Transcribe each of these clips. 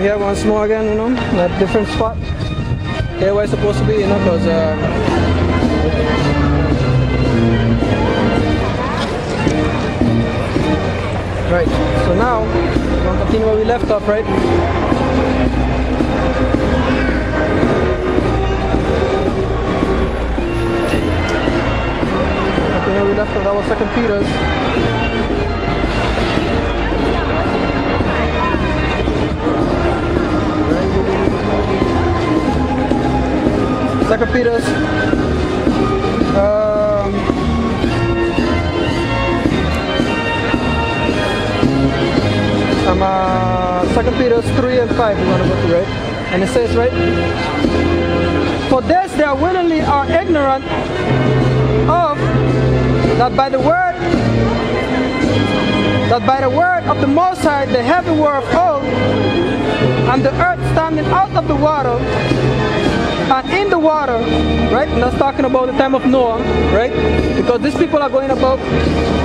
here once more again, you know, at a different spot. Here where it's supposed to be, you know, because right, so now we're going to continue where we left off, right? Continue where we left off, that was 2 Peter's. Second Peter's 2 Peter's 3 and 5 we're going to go to, right? And it says, right, for this they are willingly are ignorant of that by the word of the Most High the heaven were of old, and the earth standing out of the water and in the water, right? And that's talking about the time of Noah, right? Because these people are going about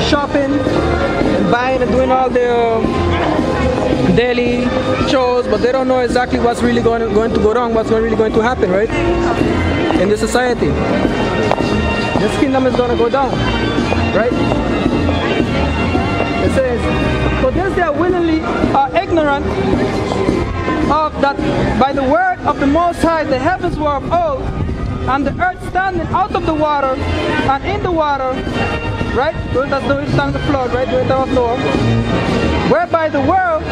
shopping and buying and doing all their daily chores, but they don't know exactly what's really going to go wrong, what's really going to happen, right? In the society. This kingdom is going to go down, right? It says, for this they are willingly are ignorant of that by the word of the Most High the heavens were of old, and the earth standing out of the water and in the water, right? That's during the time of the flood, right? During the time of Noah, whereby the world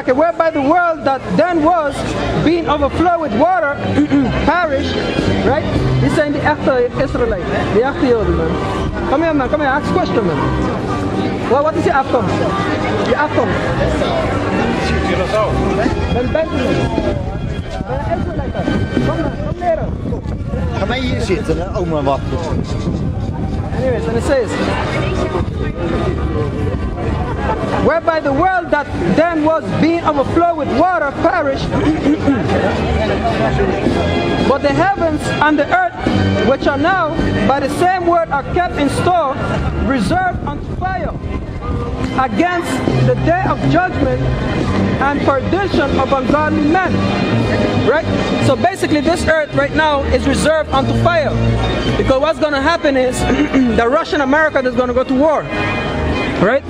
whereby the world that then was being overflowed with water perished, right? He's saying the after Israelite, the after Yodel, man. Come here, man, come here, ask a question, man. Well, what is the after? The after. Ga mij hier zitten, hè? Oma wachten. Anyways, and it says, whereby the world that then was being overflowed with water perished, but the heavens and the earth, which are now by the same word are kept in store, reserved unto fire, against the day of judgment and perdition of ungodly men. Right? So basically this earth right now is reserved unto fire. Because what's going to happen is the Russian America is going to go to war. Right?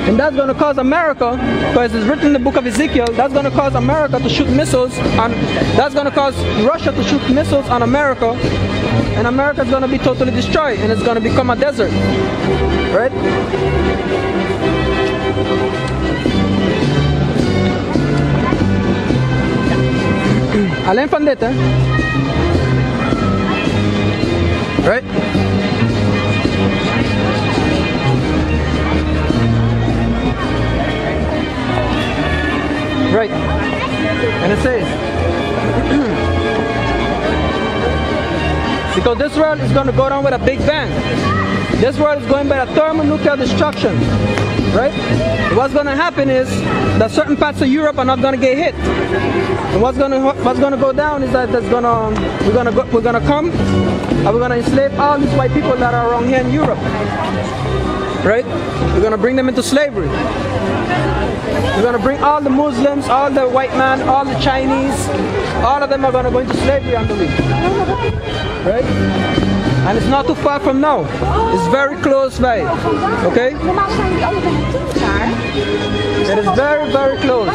And that's going to cause America, because it's written in the book of Ezekiel, that's going to cause America to shoot missiles, and that's going to cause Russia to shoot missiles on America, and America is going to be totally destroyed, and it's going to become a desert. Right? Alleen van dit, hè? Right? Right. And it says, because this world is going to go down with a big bang. This world is going by a thermonuclear destruction. Right? What's going to happen is that certain parts of Europe are not going to get hit. And what's going to go down is that we're going to come and we're going to enslave all these white people that are around here in Europe. Right? We're going to bring them into slavery. We're going to bring all the Muslims, all the white men, all the Chinese, all of them are going to go into slavery under me. Right? And it's not too far from now. It's very close by. Okay? It is very, very close.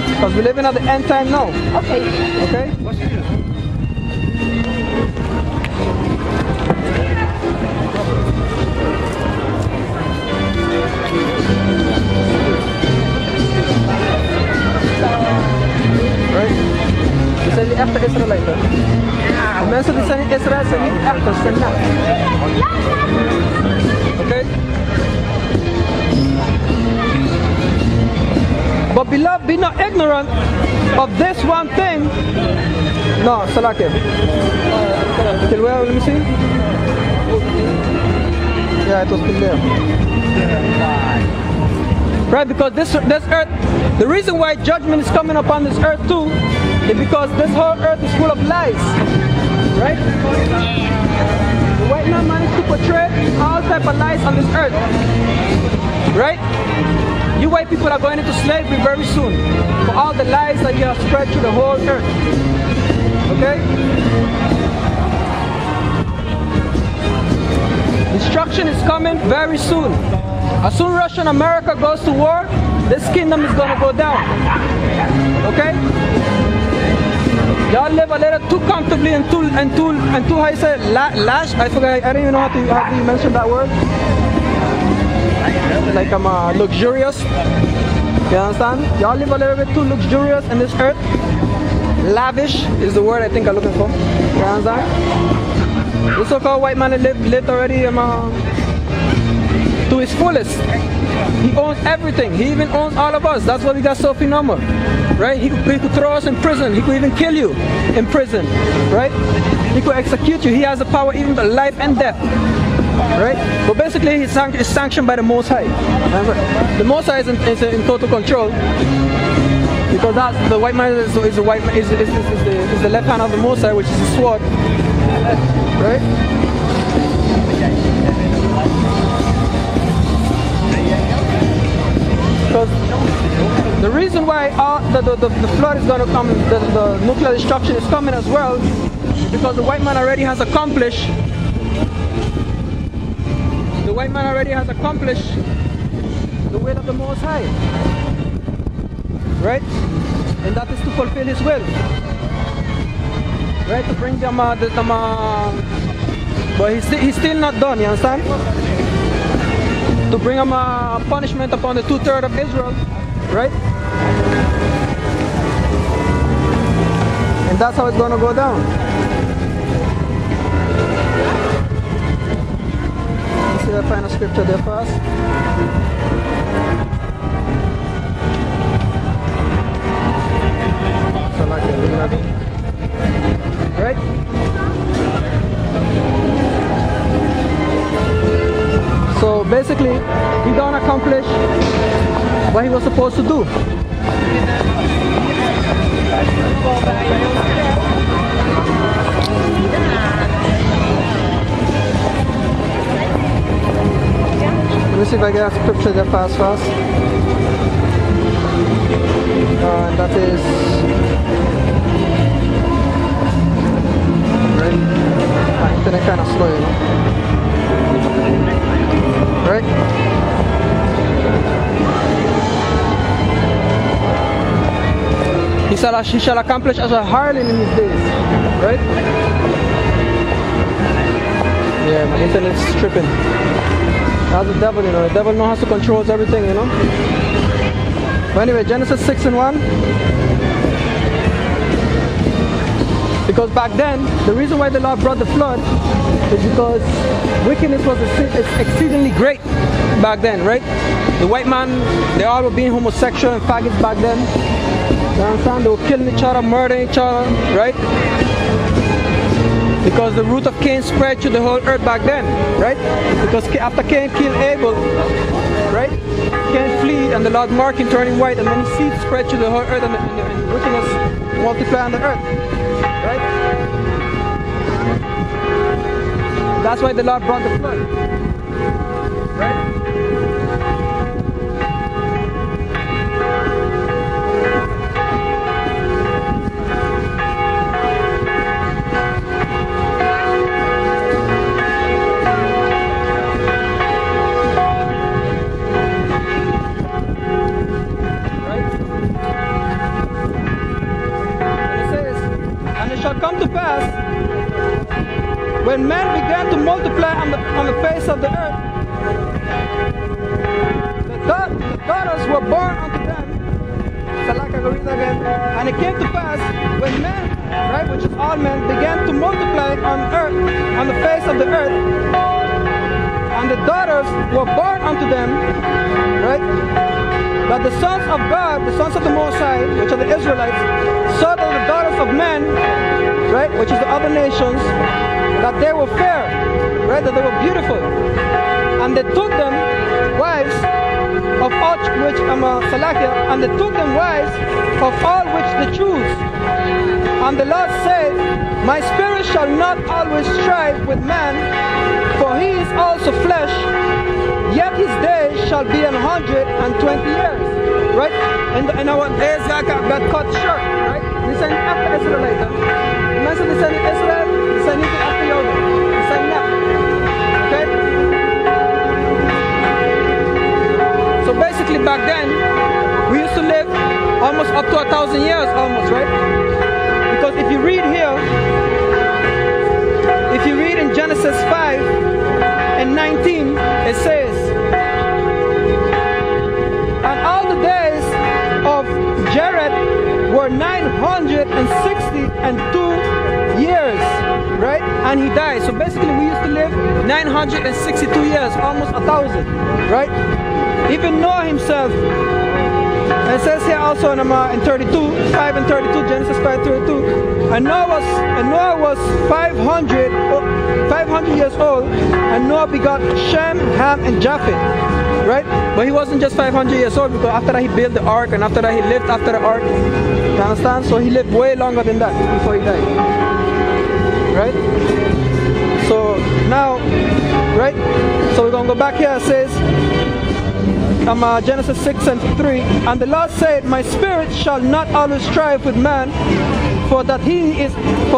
Because we're living at the end time now. Okay? Right? Die zijn niet echte Israëlieten. De mensen die zijn in Israël zijn niet echte, zijn nat. Okay? But beloved, be not ignorant of this one thing. No, Salake. Till where, let me see. Yeah, it was still there. Right, because this earth, the reason why judgment is coming upon this earth too, is because this whole earth is full of lies. Right? The white man managed to portray all type of lies on this earth. right? You white people are going into slavery very soon for all the lies that you have spread through the whole earth. Okay? Destruction is coming very soon. As soon as Russia and America goes to war, this kingdom is going to go down. Okay? Y'all live a little too comfortably and too how you say lash. I forgot. I don't even know how to mention that word. Like I'm luxurious. You understand? Y'all live a little bit too luxurious in this earth. Lavish is the word I think I'm looking for. You understand? The so-called white man lived already to his fullest. He owns everything. He even owns all of us. That's why we got so phenomenal, right? He could throw us in prison. He could even kill you in prison, right? He could execute you. He has the power even to life and death, right? But basically, he's sanctioned by the Most High. The Most High is in total control because that's the white man is the left hand of the Most High, which is the sword, right? Because the reason why the flood is going to come, the nuclear destruction is coming as well, is because the white man already has accomplished. The white man already has accomplished the will of the Most High, right? And that is to fulfill His will, right? To bring them, but he's still not done. You understand? To bring them a punishment upon the 2/3 of Israel, right? And that's how it's going to go down. Let's see if I find a scripture there first. So like right? So basically, he don't accomplish what he was supposed to do. Let me see if I get a scripture there fast. And that is right. Internet kind of slow, you know. Right? He shall accomplish as a harlot in his days. Right? Yeah, my internet's tripping. That's the devil, you know. The devil knows how to control everything, you know. But anyway, Genesis 6:1. Because back then, the reason why the Lord brought the flood is because wickedness was exceedingly great back then, right? The white man, they all were being homosexual and faggots back then. You understand? They were killing each other, murdering each other, right? Because the root of Cain spread to the whole earth back then, right? Because after Cain killed Abel, right? Cain fled and the Lord marked him turning white, and then his seed spread to the whole earth and wickedness multiplied on the earth, right? That's why the Lord brought the flood, right? Come to pass, when men began to multiply on the face of the earth, the daughters were born unto them. And it came to pass, when men, right, which is all men, began to multiply on earth, on the face of the earth, and the daughters were born unto them, right, that the sons of God, the sons of the Most High, which are the Israelites, saw that the daughters of men, right, which is the other nations, that they were fair, right, that they were beautiful, and they took them wives of all which and they took them wives of all which they choose. And the Lord said, my spirit shall not always strive with man, for he is also flesh, yet his days shall shall be 120 years. Right? And our days got cut short. Right? They send after Israelite. The message they send Israel, they send it after Yoda. They send that. Okay? So basically back then, we used to live almost up to 1,000 years almost, right? Because if you read here, if you read in Genesis 5 and 19, it says, and all the days of Jared were 962 years, right? And he died. So basically we used to live 962 years, almost 1,000, right? Even Noah himself, and it says here also in 32, 5 and 32, Genesis 5:32, and Noah was 500 years old, and Noah begot Shem, Ham, and Japheth, right? But he wasn't just 500 years old, because after that he built the ark, and after that he lived after the ark. You understand? So he lived way longer than that before he died, right? So now, right? So we're gonna go back here. It says, Genesis 6 and 3, and the Lord said, my spirit shall not always strive with man, for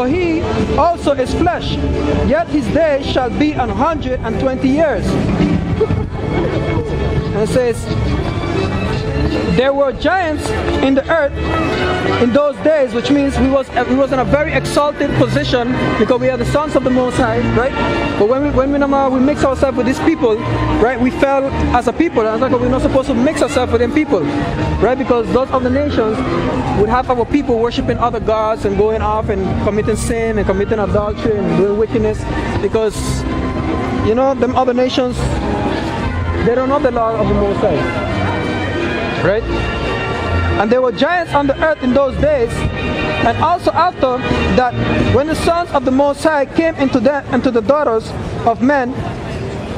he also is flesh, yet his days shall be 120 years. And it says, there were giants in the earth in those days, which means we was in a very exalted position because we are the sons of the Most High, right? But when we mix ourselves with these people, right, we fell as a people. And it's like we're not supposed to mix ourselves with them people, right? Because those other nations would have our people worshiping other gods and going off and committing sin and committing adultery and doing wickedness, because you know them other nations, they don't know the law of the Most High, right? And there were giants on the earth in those days, and also after that, when the sons of the Most High came into the daughters of men,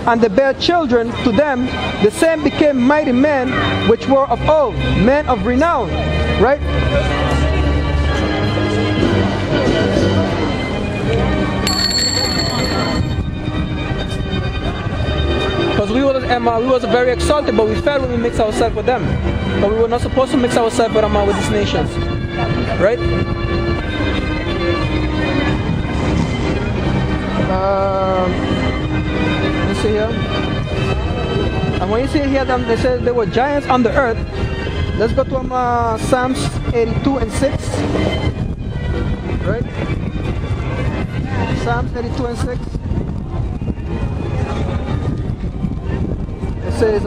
and they bare children to them, the same became mighty men which were of old, men of renown, right? Because we was very exalted, but we fell when we mixed ourselves with them. But we were not supposed to mix ourselves with these nations, right? Let's see here. And when you see here, they said there were giants on the earth. Let's go to Psalms 82 and 6, right? Psalms 82 and 6. It says,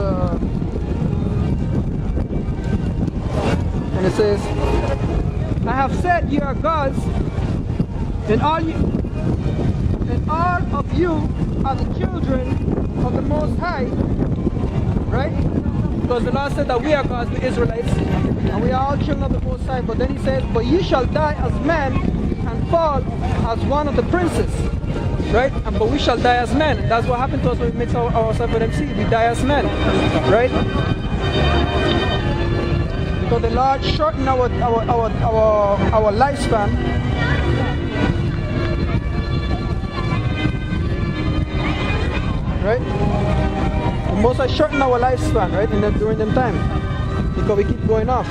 and it says, I have said you are gods, and all of you are the children of the Most High, right? Because the Lord said that we are gods, the Israelites, and we are all children of the Most High. But then he says, but you shall die as men and fall as one of the princes, right? But we shall die as men. That's what happened to us when we mix ourselves with MC. We die as men, right? Because the Lord shortened our lifespan. Right? The Most High shortened our lifespan, right? During them time, because we keep going off.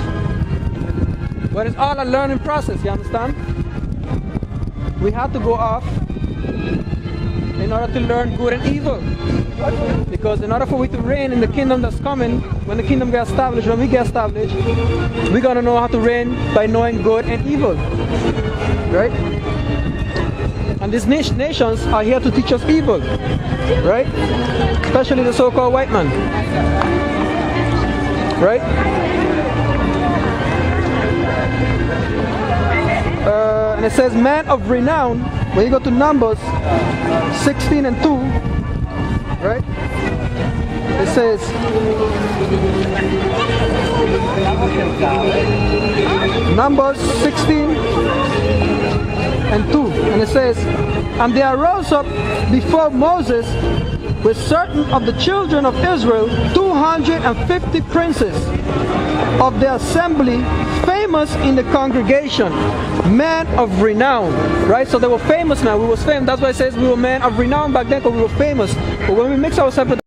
But it's all a learning process. You understand? We have to go off in order to learn good and evil. Because in order for we to reign in the kingdom that's coming, when the kingdom gets established, when we get established, we're gonna know how to reign by knowing good and evil, right? And these nations are here to teach us evil, right? Especially the so-called white man, right? And it says man of renown. When you go to Numbers 16 and 2, right? It says, Numbers 16 and 2, and it says, and they arose up before Moses with certain of the children of Israel, 250 princes of the assembly, famous in the congregation, men of renown, right? So they were famous now. We was famous. That's why it says we were men of renown back then, because we were famous. But when we mix ourselves with